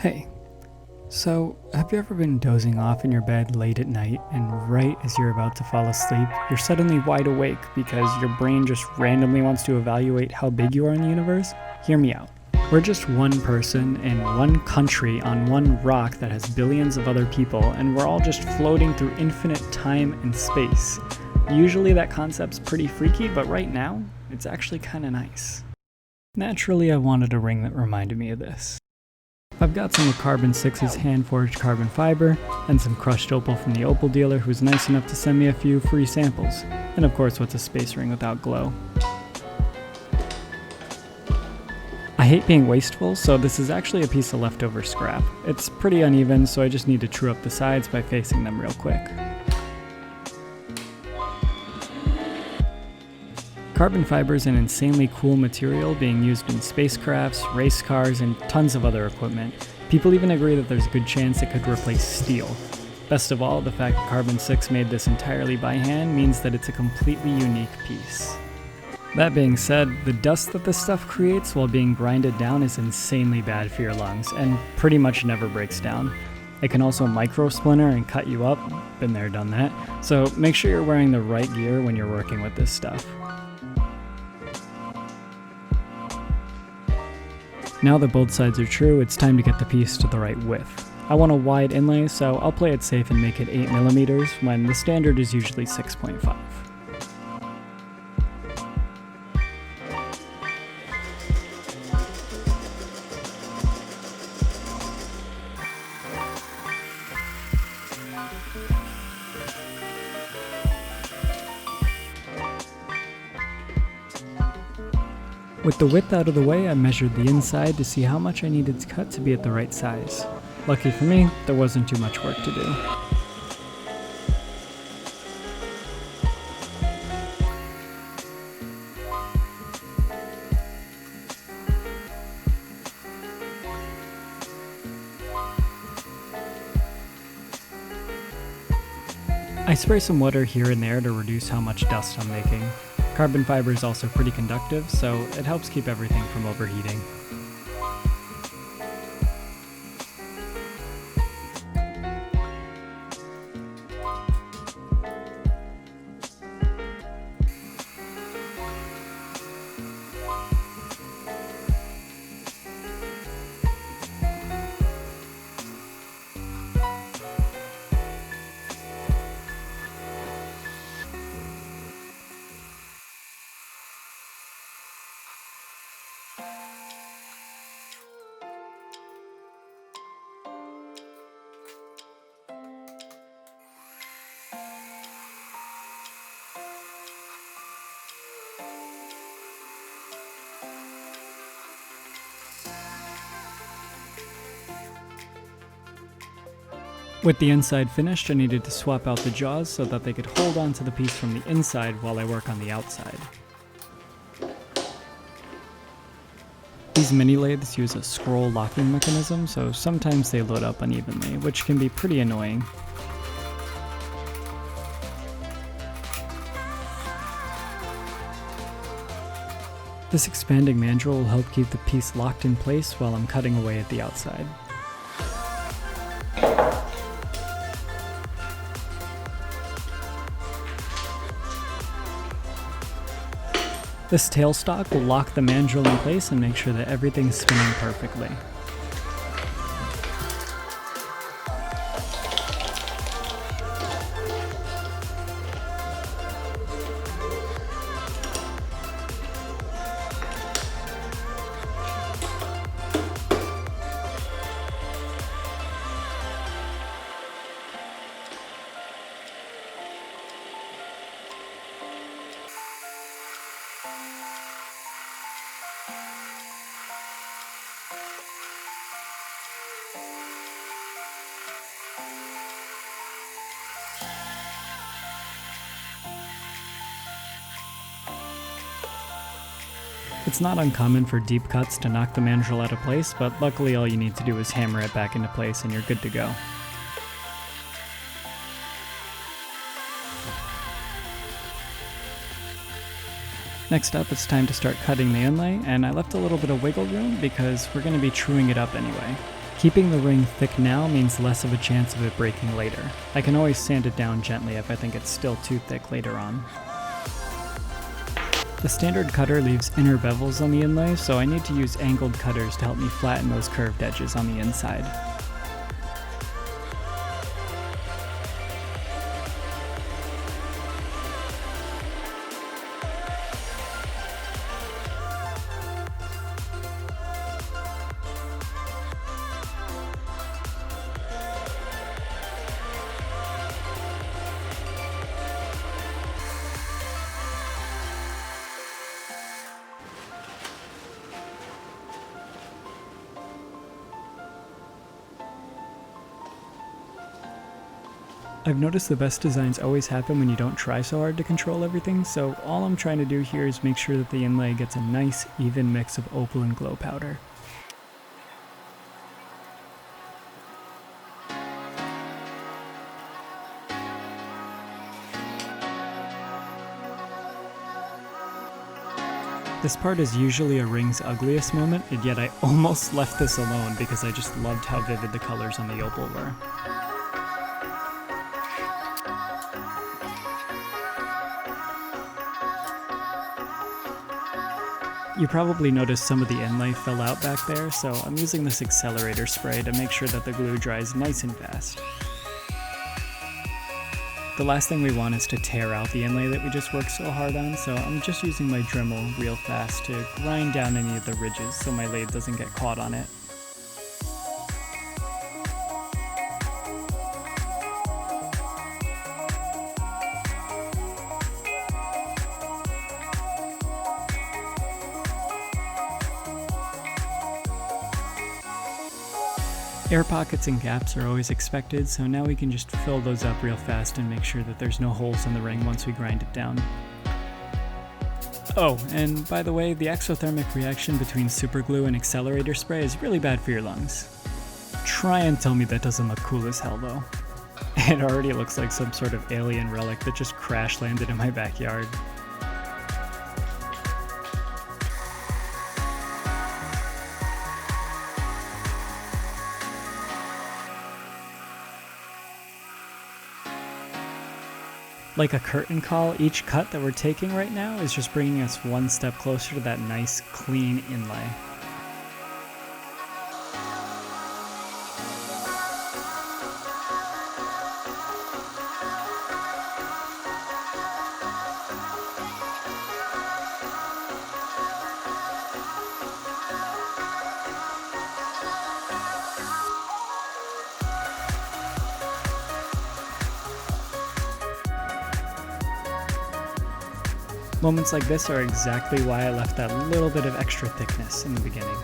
Hey, so have you ever been dozing off in your bed late at night and right as you're about to fall asleep, you're suddenly wide awake because your brain just randomly wants to evaluate how big you are in the universe? Hear me out. We're just one person in one country on one rock that has billions of other people, and we're all just floating through infinite time and space. Usually that concept's pretty freaky, but right now, it's actually kinda nice. Naturally, I wanted a ring that reminded me of this. I've got some of Carbon 6's hand-forged carbon fiber, and some crushed opal from the Opal Dealer who was nice enough to send me a few free samples. And of course, what's a space ring without glow? I hate being wasteful, so this is actually a piece of leftover scrap. It's pretty uneven, so I just need to true up the sides by facing them real quick. Carbon fiber is an insanely cool material being used in spacecrafts, race cars, and tons of other equipment. People even agree that there's a good chance it could replace steel. Best of all, the fact that Carbon 6 made this entirely by hand means that it's a completely unique piece. That being said, the dust that this stuff creates while being grinded down is insanely bad for your lungs, and pretty much never breaks down. It can also micro-splinter and cut you up, been there, done that, so make sure you're wearing the right gear when you're working with this stuff. Now that both sides are true, it's time to get the piece to the right width. I want a wide inlay, so I'll play it safe and make it 8mm when the standard is usually 6.5. With the width out of the way, I measured the inside to see how much I needed to cut to be at the right size. Lucky for me, there wasn't too much work to do. I spray some water here and there to reduce how much dust I'm making. Carbon fiber is also pretty conductive, so it helps keep everything from overheating. With the inside finished, I needed to swap out the jaws so that they could hold on to the piece from the inside while I work on the outside. These mini lathes use a scroll locking mechanism, so sometimes they load up unevenly, which can be pretty annoying. This expanding mandrel will help keep the piece locked in place while I'm cutting away at the outside. This tailstock will lock the mandrel in place and make sure that everything's spinning perfectly. It's not uncommon for deep cuts to knock the mandrel out of place, but luckily all you need to do is hammer it back into place and you're good to go. Next up, it's time to start cutting the inlay, and I left a little bit of wiggle room because we're going to be truing it up anyway. Keeping the ring thick now means less of a chance of it breaking later. I can always sand it down gently if I think it's still too thick later on. The standard cutter leaves inner bevels on the inlay, so I need to use angled cutters to help me flatten those curved edges on the inside. I've noticed the best designs always happen when you don't try so hard to control everything, so all I'm trying to do here is make sure that the inlay gets a nice, even mix of opal and glow powder. This part is usually a ring's ugliest moment, and yet I almost left this alone because I just loved how vivid the colors on the opal were. You probably noticed some of the inlay fell out back there, so I'm using this accelerator spray to make sure that the glue dries nice and fast. The last thing we want is to tear out the inlay that we just worked so hard on, so I'm just using my Dremel real fast to grind down any of the ridges so my lathe doesn't get caught on it. Air pockets and gaps are always expected, so now we can just fill those up real fast and make sure that there's no holes in the ring once we grind it down. Oh, and by the way, the exothermic reaction between superglue and accelerator spray is really bad for your lungs. Try and tell me that doesn't look cool as hell though. It already looks like some sort of alien relic that just crash landed in my backyard. Like a curtain call, each cut that we're taking right now is just bringing us one step closer to that nice, clean inlay. Moments like this are exactly why I left that little bit of extra thickness in the beginning.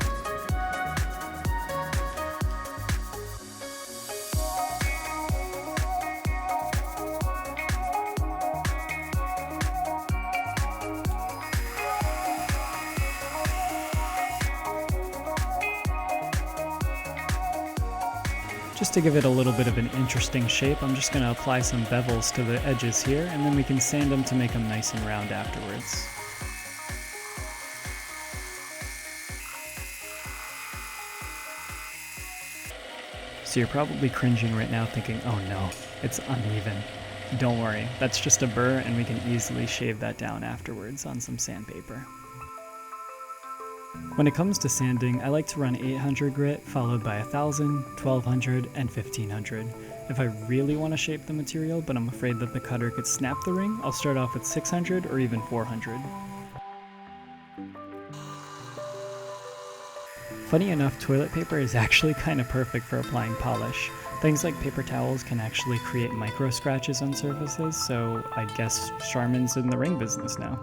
Just to give it a little bit of an interesting shape, I'm just going to apply some bevels to the edges here, and then we can sand them to make them nice and round afterwards. So you're probably cringing right now thinking, oh no, it's uneven. Don't worry, that's just a burr and we can easily shave that down afterwards on some sandpaper. When it comes to sanding, I like to run 800 grit followed by 1000, 1200, and 1500. If I really want to shape the material but I'm afraid that the cutter could snap the ring, I'll start off with 600 or even 400. Funny enough, toilet paper is actually kind of perfect for applying polish. Things like paper towels can actually create micro scratches on surfaces, so I guess Charmin's in the ring business now.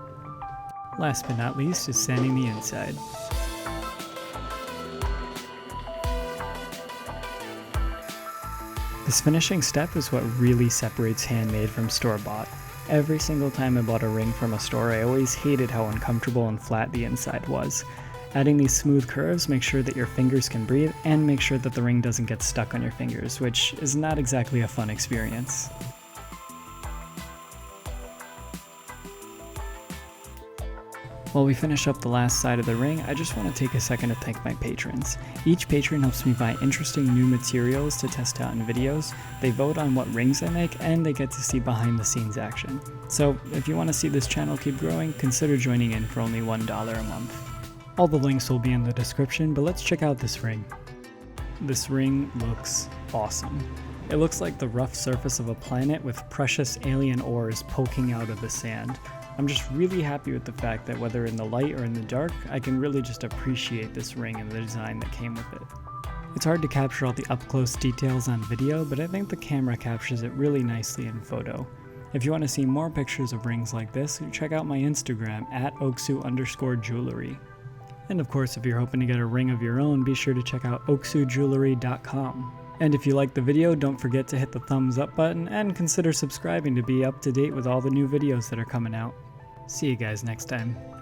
Last but not least is sanding the inside. This finishing step is what really separates handmade from store-bought. Every single time I bought a ring from a store, I always hated how uncomfortable and flat the inside was. Adding these smooth curves makes sure that your fingers can breathe and make sure that the ring doesn't get stuck on your fingers, which is not exactly a fun experience. While we finish up the last side of the ring, I just want to take a second to thank my patrons. Each patron helps me buy interesting new materials to test out in videos, they vote on what rings I make, and they get to see behind the scenes action. So if you want to see this channel keep growing, consider joining in for only $1 a month. All the links will be in the description, but let's check out this ring. This ring looks awesome. It looks like the rough surface of a planet with precious alien ores poking out of the sand. I'm just really happy with the fact that whether in the light or in the dark, I can really just appreciate this ring and the design that came with it. It's hard to capture all the up-close details on video, but I think the camera captures it really nicely in photo. If you want to see more pictures of rings like this, check out my Instagram at oksu_jewelry. And of course, if you're hoping to get a ring of your own, be sure to check out oksujewelry.com. And if you liked the video, don't forget to hit the thumbs up button and consider subscribing to be up to date with all the new videos that are coming out. See you guys next time.